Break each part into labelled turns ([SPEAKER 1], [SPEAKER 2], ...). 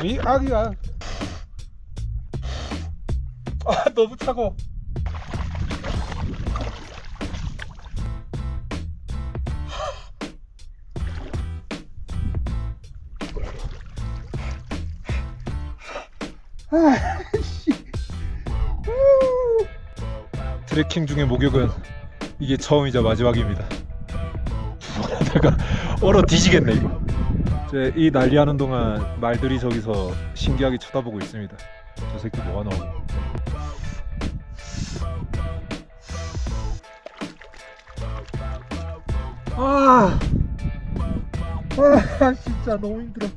[SPEAKER 1] 이 아기야. 아, 너무 차고. 트레킹 중의 목욕은 이게 처음이자 마지막입니다. 내가 얼어 뒤지겠네 이거. 이제 이 난리하는 동안 말들이 저기서 신기하게 쳐다보고 있습니다. 저 새끼 뭐가 나오고. 진짜 너무 힘들어.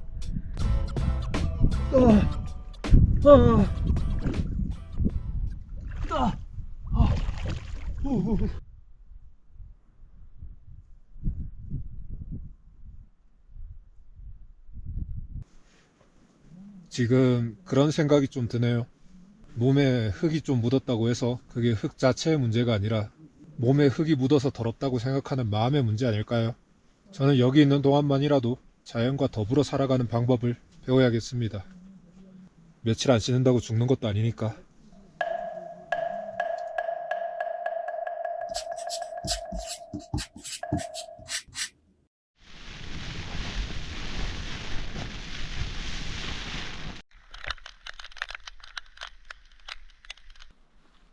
[SPEAKER 1] 지금 그런 생각이 좀 드네요. 몸에 흙이 좀 묻었다고 해서 그게 흙 자체의 문제가 아니라 몸에 흙이 묻어서 더럽다고 생각하는 마음의 문제 아닐까요? 저는 여기 있는 동안만이라도 자연과 더불어 살아가는 방법을 배워야겠습니다. 며칠 안 씻는다고 죽는 것도 아니니까.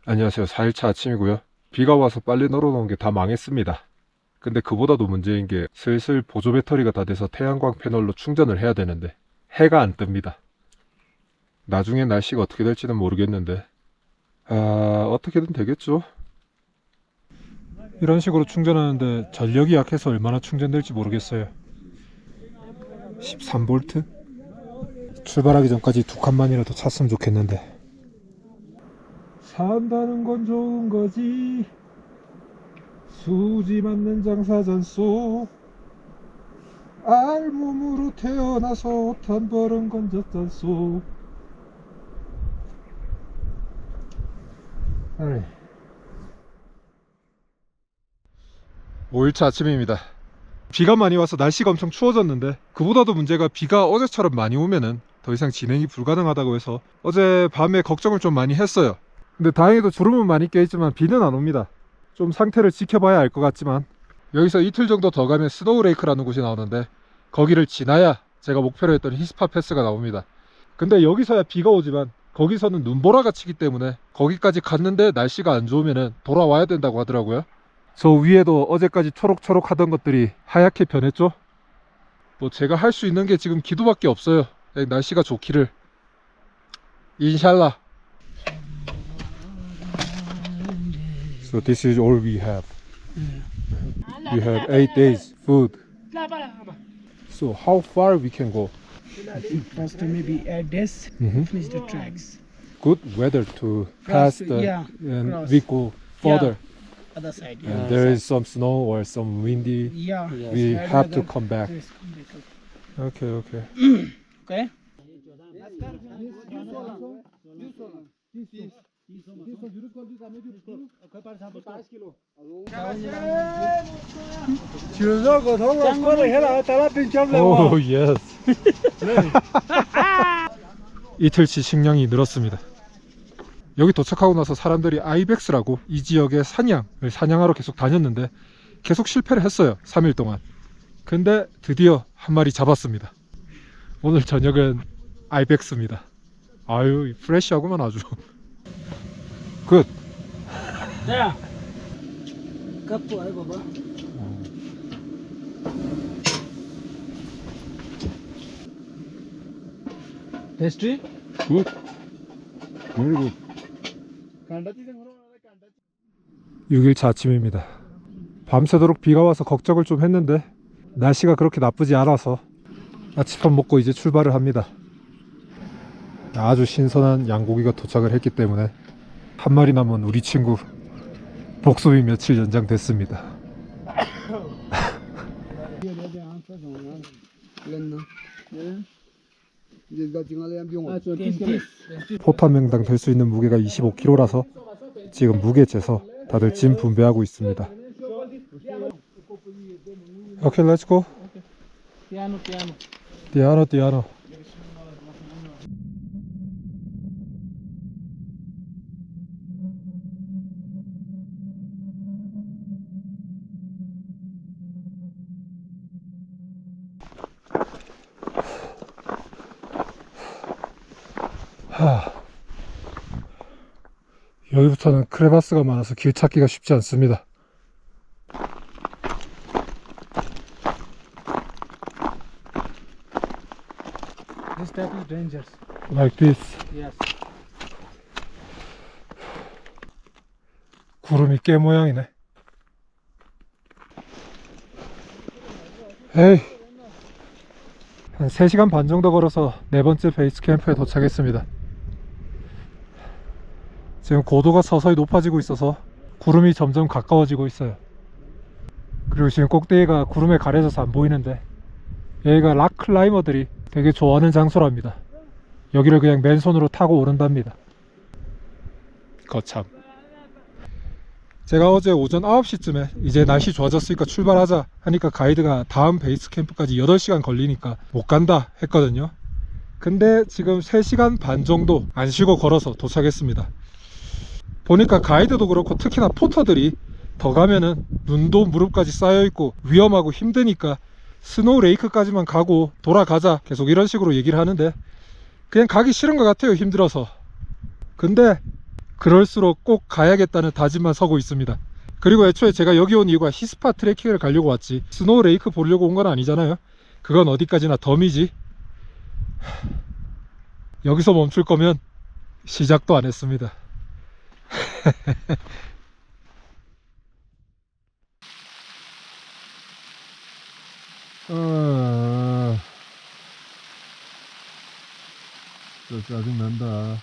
[SPEAKER 1] 안녕하세요. 4일차 아침이고요. 비가 와서 빨리 널어놓은 게 다 망했습니다. 근데 그보다도 문제인 게 슬슬 보조 배터리가 다 돼서 태양광 패널로 충전을 해야 되는데 해가 안 뜹니다. 나중에 날씨가 어떻게 될지는 모르겠는데 어떻게든 되겠죠. 이런 식으로 충전하는데 전력이 약해서 얼마나 충전될지 모르겠어요. 13V? 출발하기 전까지 2칸만이라도 찼으면 좋겠는데. 산다는 건 좋은 거지. 수지 맞는 장사잔소. 알몸으로 태어나서 옷 한 벌은 건졌잔소. 5일차 아침입니다. 비가 많이 와서 날씨가 엄청 추워졌는데 그보다도 문제가 비가 어제처럼 많이 오면은 더 이상 진행이 불가능하다고 해서 어제 밤에 걱정을 좀 많이 했어요. 근데 다행히도 주름은 많이 껴있지만 비는 안 옵니다. 좀 상태를 지켜봐야 알 것 같지만 여기서 이틀 정도 더 가면 스노우레이크라는 곳이 나오는데 거기를 지나야 제가 목표로 했던 히스파 패스가 나옵니다. 근데 여기서야 비가 오지만 거기서는 눈보라가 치기 때문에 거기까지 갔는데 날씨가 안 좋으면 돌아와야 된다고 하더라고요. 저 위에도 어제까지 초록초록 하던 것들이 하얗게 변했죠. 뭐 제가 할 수 있는 게 지금 기도밖에 없어요. 날씨가 좋기를. 인샬라. So this is all we have. We have 8 days food. So how far we can go?
[SPEAKER 2] First maybe 8 days, finish the tracks.
[SPEAKER 1] Good weather to pass the
[SPEAKER 2] yeah,
[SPEAKER 1] and
[SPEAKER 2] cross.
[SPEAKER 1] we go further.
[SPEAKER 2] Other side,
[SPEAKER 1] And there is some snow or some windy.
[SPEAKER 2] Yeah.
[SPEAKER 1] We have to come back. Okay, okay.
[SPEAKER 2] Okay.
[SPEAKER 1] Oh yes. 이틀치 식량이 늘었습니다. 여기 도착하고 나서 사람들이 아이벡스라고 이 지역의 사냥을 사냥하러 계속 다녔는데 계속 실패를 했어요. 3일 동안. 근데 드디어 한 마리 잡았습니다. 오늘 저녁은 아이벡스입니다. 아유 프레시하구만 아주. 굿.
[SPEAKER 2] Yeah. Cup hai baba. Pastry?
[SPEAKER 1] 굿. very good. 6일차 아침입니다. 밤새도록 비가 와서 걱정을 좀 했는데 날씨가 그렇게 나쁘지 않아서 아침밥 먹고 이제 출발을 합니다. 아주 신선한 양고기가 도착을 했기 때문에 한 마리 남은 우리 친구 복습이 며칠 연장됐습니다. 포탄 명당 될 수 있는 무게가 25kg라서 지금 무게 재서 다들 짐 분배하고 있습니다. 오케이, 렛츠 고.
[SPEAKER 2] Piano.
[SPEAKER 1] Piano. 여기부터는 크레바스가 많아서 길 찾기가 쉽지 않습니다.
[SPEAKER 2] This type is dangerous.
[SPEAKER 1] Like this.
[SPEAKER 2] Yes.
[SPEAKER 1] 구름이 깨 모양이네. 에이, 한 3시간 반 정도 걸어서 네 번째 베이스 캠프에 도착했습니다. 지금 고도가 서서히 높아지고 있어서 구름이 점점 가까워지고 있어요. 그리고 지금 꼭대기가 구름에 가려져서 안 보이는데, 여기가 락 클라이머들이 되게 좋아하는 장소랍니다. 여기를 그냥 맨손으로 타고 오른답니다. 거참. 제가 어제 오전 9시쯤에 이제 날씨 좋아졌으니까 출발하자 하니까 가이드가 다음 베이스 캠프까지 8시간 걸리니까 못 간다 했거든요. 근데 지금 3시간 반 정도 안 쉬고 걸어서 도착했습니다. 보니까 가이드도 그렇고 특히나 포터들이 더 가면은 눈도 무릎까지 쌓여있고 위험하고 힘드니까 스노우 레이크까지만 가고 돌아가자 계속 이런 식으로 얘기를 하는데, 그냥 가기 싫은 것 같아요, 힘들어서. 근데 그럴수록 꼭 가야겠다는 다짐만 서고 있습니다. 그리고 애초에 제가 여기 온 이유가 히스파 트레킹을 가려고 왔지 스노우 레이크 보려고 온 건 아니잖아요. 그건 어디까지나 덤이지. 여기서 멈출 거면 시작도 안 했습니다. 짜증난다.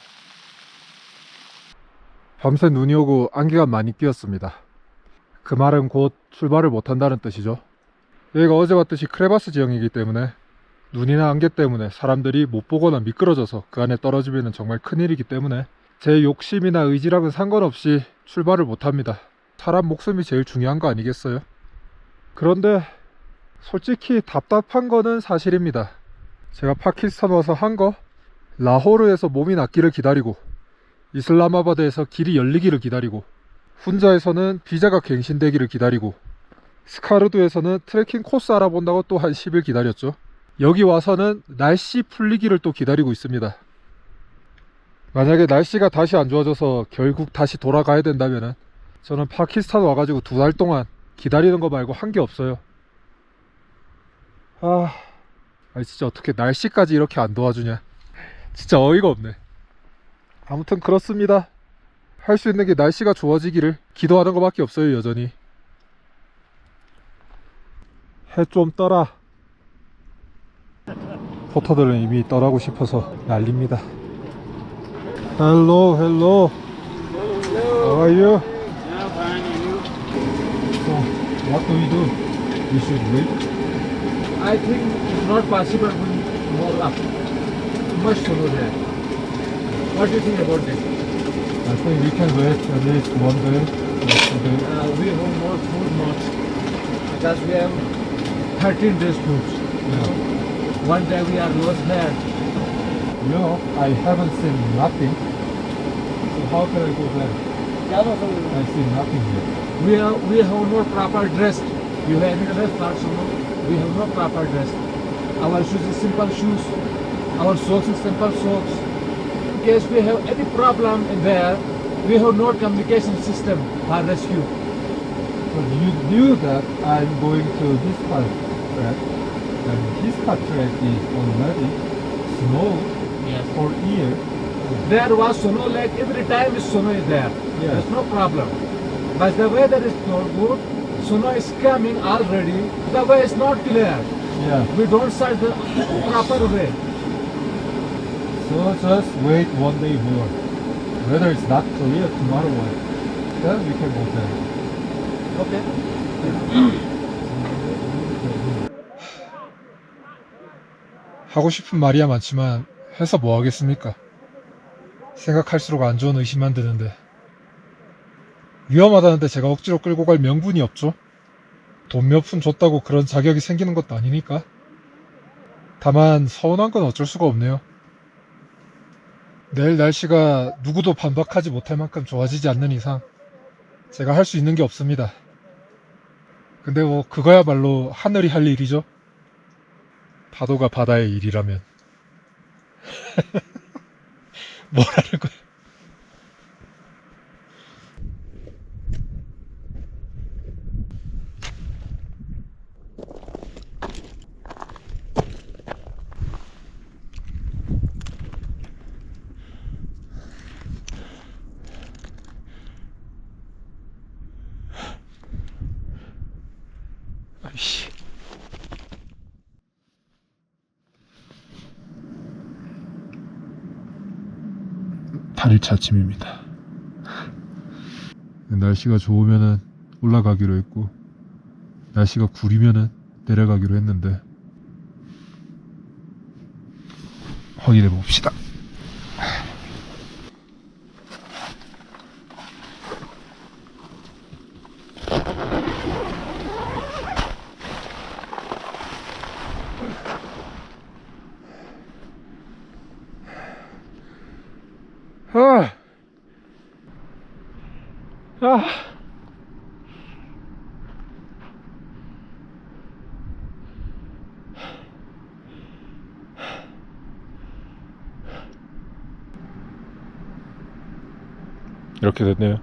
[SPEAKER 1] 밤새 눈이 오고 안개가 많이 끼었습니다. 그 말은 곧 출발을 못한다는 뜻이죠. 여기가 어제 봤듯이 크레바스 지형이기 때문에 눈이나 안개 때문에 사람들이 못 보거나 미끄러져서 그 안에 떨어지면 정말 큰일이기 때문에 제 욕심이나 의지랑은 상관없이 출발을 못합니다. 사람 목숨이 제일 중요한 거 아니겠어요? 그런데 솔직히 답답한 거는 사실입니다. 제가 파키스탄 와서 한 거, 라호르에서 몸이 낫기를 기다리고, 이슬라마바드에서 길이 열리기를 기다리고, 훈자에서는 비자가 갱신되기를 기다리고, 스카르두에서는 트레킹 코스 알아본다고 또 한 10일 기다렸죠. 여기 와서는 날씨 풀리기를 또 기다리고 있습니다. 만약에 날씨가 다시 안 좋아져서 결국 다시 돌아가야 된다면은 저는 파키스탄 와가지고 2달 동안 기다리는 거 말고 한 게 없어요. 아니 진짜 어떻게 날씨까지 이렇게 안 도와주냐. 진짜 어이가 없네. 아무튼 그렇습니다. 할 수 있는 게 날씨가 좋아지기를 기도하는 것밖에 없어요, 여전히. 해 좀 떠라. 포터들은 이미 떠나고 싶어서 난립니다. Hello, hello. How are you?
[SPEAKER 2] Yeah, fine. And you?
[SPEAKER 1] So, what do we do? We should wait.
[SPEAKER 2] I think it's not possible to more up. Too much snow there. What do you think about this?
[SPEAKER 1] I think we can wait at least one day. Or 2 days.
[SPEAKER 2] We have more food not because we have 13 days food.
[SPEAKER 1] Yeah.
[SPEAKER 2] One day we are lost there.
[SPEAKER 1] You know, I haven't seen nothing. So how can I go there? I see nothing here.
[SPEAKER 2] We have no proper dress. You have any dress not so we have no proper dress. Our shoes is simple shoes. Our socks is simple socks. In case we have any problem in there, we have no communication system for rescue.
[SPEAKER 1] So you knew that I'm going to this part track, and this part track is already snow
[SPEAKER 2] Yes.
[SPEAKER 1] for year.
[SPEAKER 2] There was snow like every time is snow is there.
[SPEAKER 1] Yes.
[SPEAKER 2] There's no problem. But the weather is not good. Snow is coming already. The way is not clear.
[SPEAKER 1] Yeah.
[SPEAKER 2] We don't search the proper way.
[SPEAKER 1] So just wait one day more. Whether it's not clear tomorrow, then we can go there.
[SPEAKER 2] Okay.
[SPEAKER 1] 하고 싶은 말이야 많지만 해서 뭐 하겠습니까? 생각할수록 안 좋은 의심만 드는데, 위험하다는데 제가 억지로 끌고 갈 명분이 없죠? 돈 몇 푼 줬다고 그런 자격이 생기는 것도 아니니까. 다만 서운한 건 어쩔 수가 없네요. 내일 날씨가 누구도 반박하지 못할 만큼 좋아지지 않는 이상 제가 할 수 있는 게 없습니다. 근데 뭐 그거야말로 하늘이 할 일이죠. 파도가 바다의 일이라면. 뭐라는 거야? 아이씨. (8일차) 아침입니다. 날씨가 좋으면은 올라가기로 했고, 날씨가 구리면은 내려가기로 했는데, 확인해 봅시다. 이렇게 됐네요.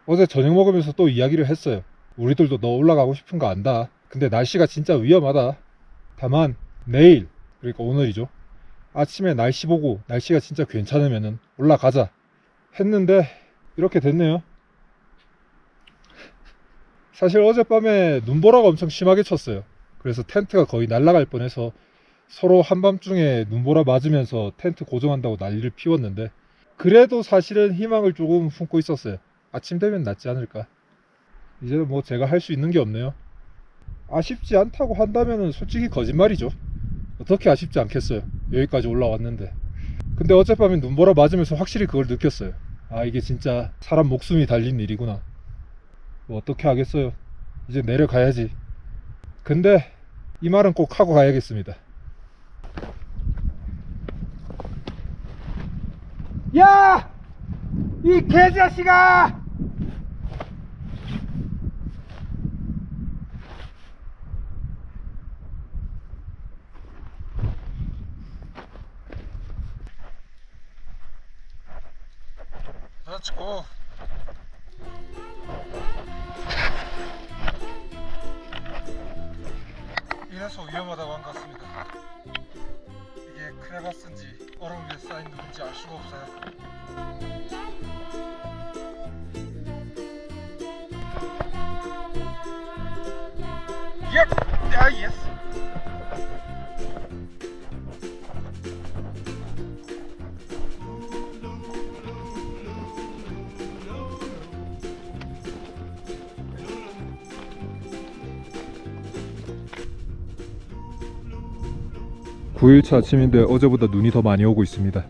[SPEAKER 1] 어제 저녁 먹으면서 또 이야기를 했어요. 우리들도 너 올라가고 싶은 거 안다. 근데 날씨가 진짜 위험하다. 다만 내일, 그러니까 오늘이죠, 아침에 날씨 보고 날씨가 진짜 괜찮으면은 올라가자 했는데 이렇게 됐네요. 사실 어젯밤에 눈보라가 엄청 심하게 쳤어요. 그래서 텐트가 거의 날아갈 뻔해서 서로 한밤중에 눈보라 맞으면서 텐트 고정한다고 난리를 피웠는데, 그래도 사실은 희망을 조금 품고 있었어요. 아침 되면 낫지 않을까. 이제는 뭐 제가 할 수 있는 게 없네요. 아쉽지 않다고 한다면은 솔직히 거짓말이죠. 어떻게 아쉽지 않겠어요. 여기까지 올라왔는데. 근데 어젯밤에 눈보라 맞으면서 확실히 그걸 느꼈어요. 아, 이게 진짜 사람 목숨이 달린 일이구나. 뭐 어떻게 하겠어요. 이제 내려가야지. 근데 이 말은 꼭 하고 가야겠습니다. 야! 이 개자식아! Let's go. 이래서 위험하다고 한 것 같습니다. 이게 크레바스인지 얼음 위에 쌓인 눈인지 알 수가 없어요. Yep. Yes. (9일차) 아침인데 어제보다 눈이 더 많이 오고 있습니다.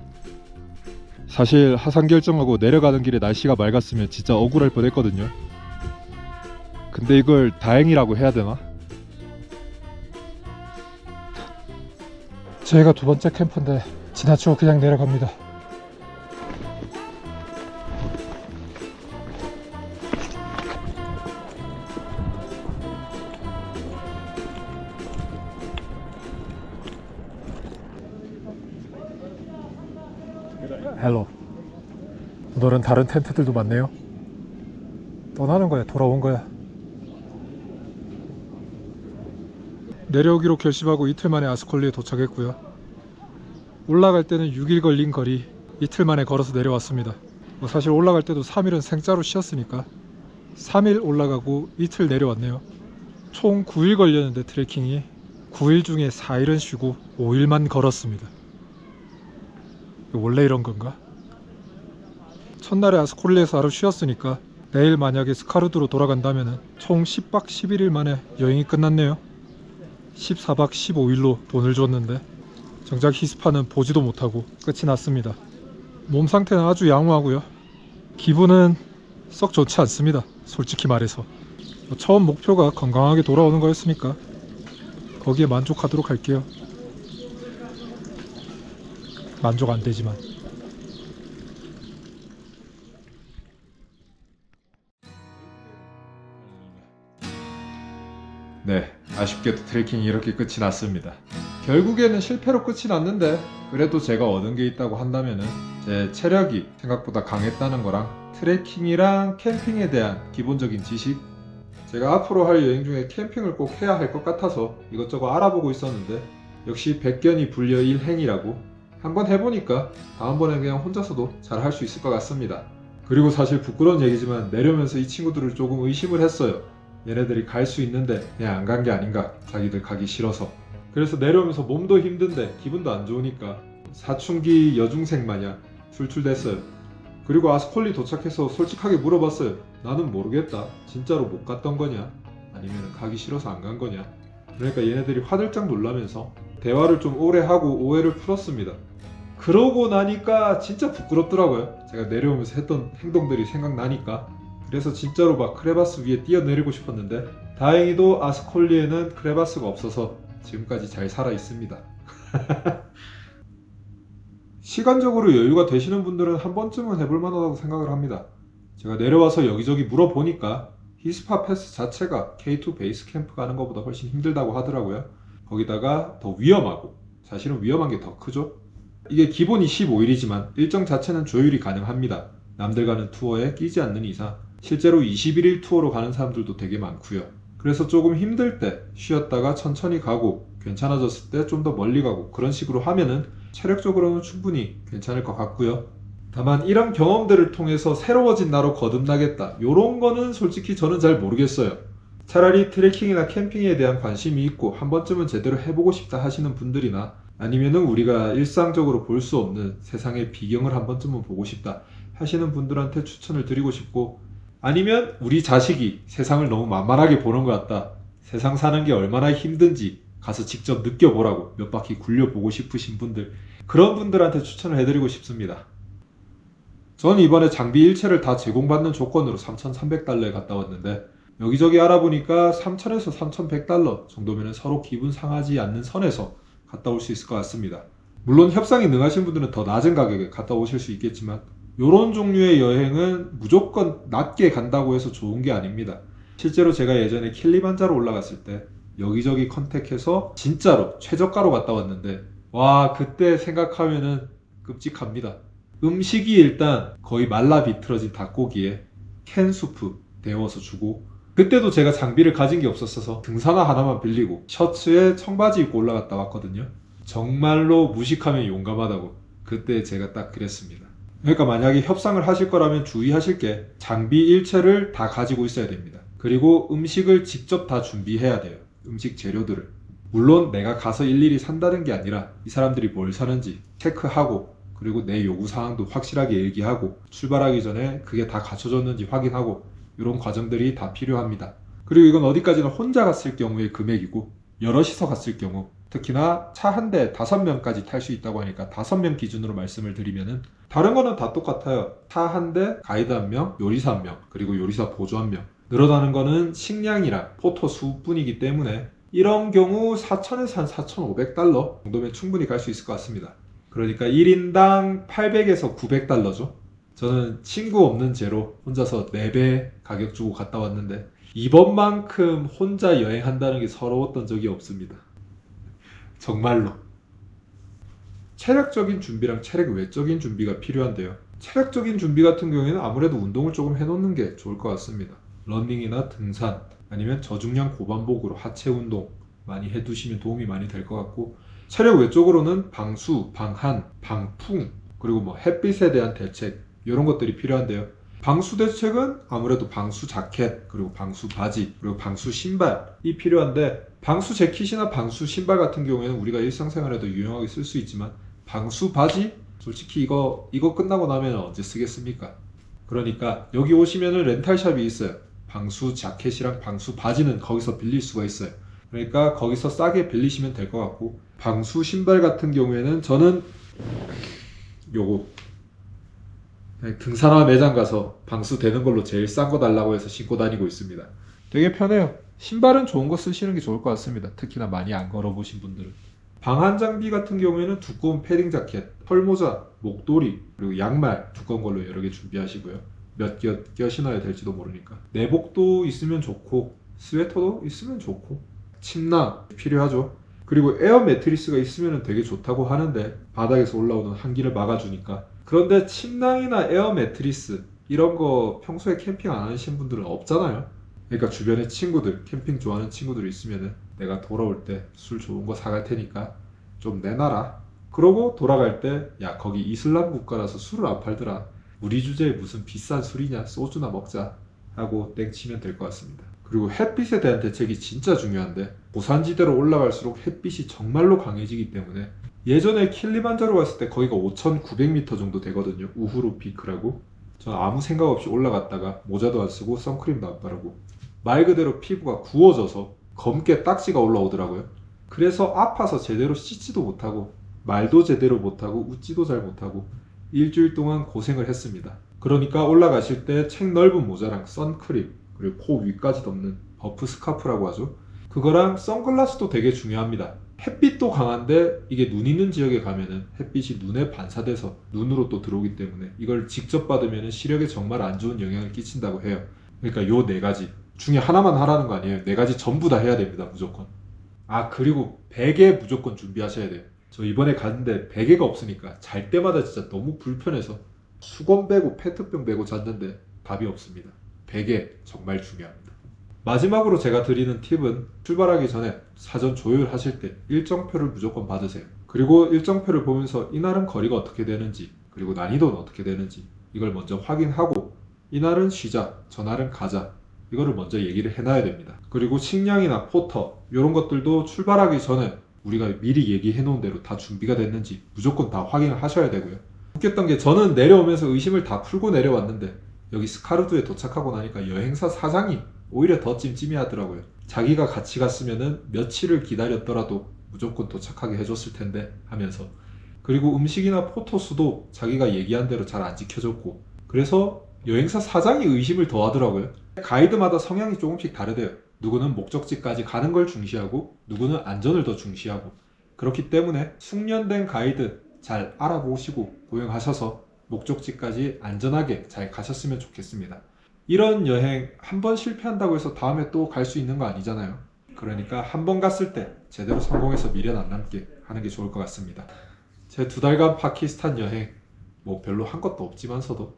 [SPEAKER 1] 사실 하산 결정하고 내려가는 길에 날씨가 맑았으면 진짜 억울할 뻔했거든요. 근데 이걸 다행이라고 해야 되나? 저희가 두 번째 캠프인데 지나치고 그냥 내려갑니다. 헬로. 오늘은 다른 텐트들도 많네요. 떠나는 거야, 돌아온 거야. 내려오기로 결심하고 이틀 만에 아스콜리에 도착했고요. 올라갈 때는 6일 걸린 거리 이틀 만에 걸어서 내려왔습니다. 사실 올라갈 때도 3일은 생짜로 쉬었으니까 3일 올라가고 이틀 내려왔네요. 총 9일 걸렸는데 트레킹이 9일 중에 4일은 쉬고 5일만 걸었습니다. 원래 이런 건가? 첫날에 아스콜리에서 하루 쉬었으니까 내일 만약에 스카르두로 돌아간다면 총 10박 11일 만에 여행이 끝났네요. 14박 15일로 돈을 줬는데 정작 히스파는 보지도 못하고 끝이 났습니다. 몸 상태는 아주 양호하고요. 기분은 썩 좋지 않습니다. 솔직히 말해서. 처음 목표가 건강하게 돌아오는 거였으니까 거기에 만족하도록 할게요. 만족 안 되지만. 네, 아쉽게도 트레킹이 이렇게 끝이 났습니다. 결국에는 실패로 끝이 났는데 그래도 제가 얻은 게 있다고 한다면은 제 체력이 생각보다 강했다는 거랑 트레킹이랑 캠핑에 대한 기본적인 지식, 제가 앞으로 할 여행 중에 캠핑을 꼭 해야 할 것 같아서 이것저것 알아보고 있었는데 역시 백견이 불여일행이라고 한번 해보니까 다음번엔 그냥 혼자서도 잘 할 수 있을 것 같습니다. 그리고 사실 부끄러운 얘기지만 내려오면서 이 친구들을 조금 의심을 했어요. 얘네들이 갈 수 있는데 그냥 안 간 게 아닌가, 자기들 가기 싫어서. 그래서 내려오면서 몸도 힘든데 기분도 안 좋으니까 사춘기 여중생 마냥 출출댔어요. 그리고 아스콜리 도착해서 솔직하게 물어봤어요. 나는 모르겠다. 진짜로 못 갔던 거냐? 아니면 가기 싫어서 안 간 거냐? 그러니까 얘네들이 화들짝 놀라면서 대화를 좀 오래 하고 오해를 풀었습니다. 그러고 나니까 진짜 부끄럽더라고요. 제가 내려오면서 했던 행동들이 생각나니까. 그래서 진짜로 막 크레바스 위에 뛰어내리고 싶었는데 다행히도 아스콜리에는 크레바스가 없어서 지금까지 잘 살아 있습니다. 시간적으로 여유가 되시는 분들은 한 번쯤은 해볼 만하다고 생각을 합니다. 제가 내려와서 여기저기 물어보니까 히스파 패스 자체가 K2 베이스 캠프 가는 것보다 훨씬 힘들다고 하더라고요. 거기다가 더 위험하고, 사실은 위험한 게 더 크죠. 이게 기본이 15일이지만 일정 자체는 조율이 가능합니다. 남들 가는 투어에 끼지 않는 이상 실제로 21일 투어로 가는 사람들도 되게 많고요. 그래서 조금 힘들 때 쉬었다가 천천히 가고 괜찮아졌을 때 좀 더 멀리 가고 그런 식으로 하면은 체력적으로는 충분히 괜찮을 것 같고요. 다만 이런 경험들을 통해서 새로워진 나로 거듭나겠다, 요런 거는 솔직히 저는 잘 모르겠어요. 차라리 트레킹이나 캠핑에 대한 관심이 있고 한 번쯤은 제대로 해보고 싶다 하시는 분들이나 아니면은 우리가 일상적으로 볼 수 없는 세상의 비경을 한 번쯤은 보고 싶다 하시는 분들한테 추천을 드리고 싶고, 아니면 우리 자식이 세상을 너무 만만하게 보는 것 같다, 세상 사는 게 얼마나 힘든지 가서 직접 느껴보라고 몇 바퀴 굴려보고 싶으신 분들, 그런 분들한테 추천을 해드리고 싶습니다. 전 이번에 장비 일체를 다 제공받는 조건으로 3,300달러에 갔다 왔는데 여기저기 알아보니까 3,000에서 3,100달러 정도면 서로 기분 상하지 않는 선에서 갔다 올 수 있을 것 같습니다. 물론 협상이 능하신 분들은 더 낮은 가격에 갔다 오실 수 있겠지만 이런 종류의 여행은 무조건 낮게 간다고 해서 좋은 게 아닙니다. 실제로 제가 예전에 킬리만자로 올라갔을 때 여기저기 컨택해서 진짜로 최저가로 갔다 왔는데 와, 그때 생각하면은 끔찍합니다. 음식이 일단 거의 말라 비틀어진 닭고기에 캔 수프 데워서 주고, 그때도 제가 장비를 가진 게 없었어서 등산화 하나만 빌리고 셔츠에 청바지 입고 올라갔다 왔거든요. 정말로 무식하면 용감하다고 그때 제가 딱 그랬습니다. 그러니까 만약에 협상을 하실 거라면 주의하실 게 장비 일체를 다 가지고 있어야 됩니다. 그리고 음식을 직접 다 준비해야 돼요. 음식 재료들을. 물론 내가 가서 일일이 산다는 게 아니라 이 사람들이 뭘 사는지 체크하고, 그리고 내 요구사항도 확실하게 얘기하고, 출발하기 전에 그게 다 갖춰졌는지 확인하고, 이런 과정들이 다 필요합니다. 그리고 이건 어디까지나 혼자 갔을 경우의 금액이고, 여럿이서 갔을 경우, 특히나 차 한 대 5명까지 탈 수 있다고 하니까 5명 기준으로 말씀을 드리면은 다른 거는 다 똑같아요. 차 한 대, 가이드 1명, 요리사 1명, 그리고 요리사 보조 1명. 늘어나는 거는 식량이랑 포토 수뿐이기 때문에 이런 경우 4,000에서 한 4,500달러 정도면 충분히 갈 수 있을 것 같습니다. 그러니까 1인당 800에서 900달러죠. 저는 친구 없는 죄로 혼자서 4배 가격 주고 갔다 왔는데 이번만큼 혼자 여행한다는 게 서러웠던 적이 없습니다. 정말로. 체력적인 준비랑 체력 외적인 준비가 필요한데요. 체력적인 준비 같은 경우에는 아무래도 운동을 조금 해놓는 게 좋을 것 같습니다. 러닝이나 등산, 아니면 저중량 고반복으로 하체 운동 많이 해두시면 도움이 많이 될 것 같고, 체력 외적으로는 방수, 방한, 방풍, 그리고 뭐 햇빛에 대한 대책, 이런 것들이 필요한데요. 방수 대책은 아무래도 방수 자켓, 그리고 방수 바지, 그리고 방수 신발이 필요한데, 방수 재킷이나 방수 신발 같은 경우에는 우리가 일상생활에도 유용하게 쓸 수 있지만 방수 바지? 솔직히 이거 끝나고 나면 언제 쓰겠습니까? 그러니까 여기 오시면은 렌탈샵이 있어요. 방수 자켓이랑 방수 바지는 거기서 빌릴 수가 있어요. 그러니까 거기서 싸게 빌리시면 될 것 같고, 방수 신발 같은 경우에는 저는 요거 등산화 매장 가서 방수 되는 걸로 제일 싼 거 달라고 해서 신고 다니고 있습니다. 되게 편해요. 신발은 좋은 거 쓰시는 게 좋을 것 같습니다. 특히나 많이 안 걸어보신 분들은. 방한 장비 같은 경우에는 두꺼운 패딩 자켓, 털모자, 목도리, 그리고 양말 두꺼운 걸로 여러 개 준비하시고요. 몇 겨 신어야 될지도 모르니까. 내복도 있으면 좋고 스웨터도 있으면 좋고 침낭 필요하죠. 그리고 에어 매트리스가 있으면 되게 좋다고 하는데 바닥에서 올라오는 한기를 막아주니까. 그런데 침낭이나 에어 매트리스 이런 거 평소에 캠핑 안 하시는 분들은 없잖아요. 그러니까 주변에 친구들, 캠핑 좋아하는 친구들이 있으면은 내가 돌아올 때 술 좋은 거 사갈 테니까 좀 내놔라. 그러고 돌아갈 때 야 거기 이슬람 국가라서 술을 안 팔더라. 우리 주제에 무슨 비싼 술이냐, 소주나 먹자 하고 땡치면 될 것 같습니다. 그리고 햇빛에 대한 대책이 진짜 중요한데 고산지대로 올라갈수록 햇빛이 정말로 강해지기 때문에 예전에 킬리만자로 갔을 때 거기가 5,900m 정도 되거든요. 우후루 피크라고. 전 아무 생각 없이 올라갔다가 모자도 안 쓰고 선크림도 안 바르고 말 그대로 피부가 구워져서 검게 딱지가 올라오더라고요. 그래서 아파서 제대로 씻지도 못하고 말도 제대로 못하고 웃지도 잘 못하고 일주일 동안 고생을 했습니다. 그러니까 올라가실 때 책 넓은 모자랑 선크림 그리고 코 위까지 덮는 버프 스카프라고 하죠. 그거랑 선글라스도 되게 중요합니다. 햇빛도 강한데 이게 눈 있는 지역에 가면은 햇빛이 눈에 반사돼서 눈으로 또 들어오기 때문에 이걸 직접 받으면 시력에 정말 안 좋은 영향을 끼친다고 해요. 그러니까 요 네 가지 중에 하나만 하라는 거 아니에요. 네 가지 전부 다 해야 됩니다. 무조건. 아 그리고 베개 무조건 준비하셔야 돼요. 저 이번에 갔는데 베개가 없으니까 잘 때마다 진짜 너무 불편해서 수건 베고 페트병 베고 잤는데 답이 없습니다. 베개 정말 중요합니다. 마지막으로 제가 드리는 팁은 출발하기 전에 사전 조율하실 때 일정표를 무조건 받으세요. 그리고 일정표를 보면서 이날은 거리가 어떻게 되는지 그리고 난이도는 어떻게 되는지 이걸 먼저 확인하고 이날은 쉬자, 저날은 가자 이거를 먼저 얘기를 해놔야 됩니다. 그리고 식량이나 포터 이런 것들도 출발하기 전에 우리가 미리 얘기해 놓은 대로 다 준비가 됐는지 무조건 다 확인을 하셔야 되고요. 웃겼던 게 저는 내려오면서 의심을 다 풀고 내려왔는데 여기 스카르두에 도착하고 나니까 여행사 사장이 오히려 더 찜찜해하더라고요. 자기가 같이 갔으면은 며칠을 기다렸더라도 무조건 도착하게 해줬을 텐데 하면서. 그리고 음식이나 포토수도 자기가 얘기한 대로 잘 안 지켜줬고 그래서 여행사 사장이 의심을 더 하더라고요. 가이드마다 성향이 조금씩 다르대요. 누구는 목적지까지 가는 걸 중시하고 누구는 안전을 더 중시하고 그렇기 때문에 숙련된 가이드 잘 알아보시고 고용하셔서 목적지까지 안전하게 잘 가셨으면 좋겠습니다. 이런 여행 한 번 실패한다고 해서 다음에 또 갈 수 있는 거 아니잖아요. 그러니까 한 번 갔을 때 제대로 성공해서 미련 안 남게 하는 게 좋을 것 같습니다. 제 2달간 파키스탄 여행 뭐 별로 한 것도 없지만서도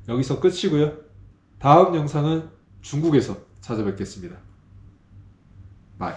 [SPEAKER 1] 여기서 끝이고요. 다음 영상은 중국에서 찾아뵙겠습니다. 바이.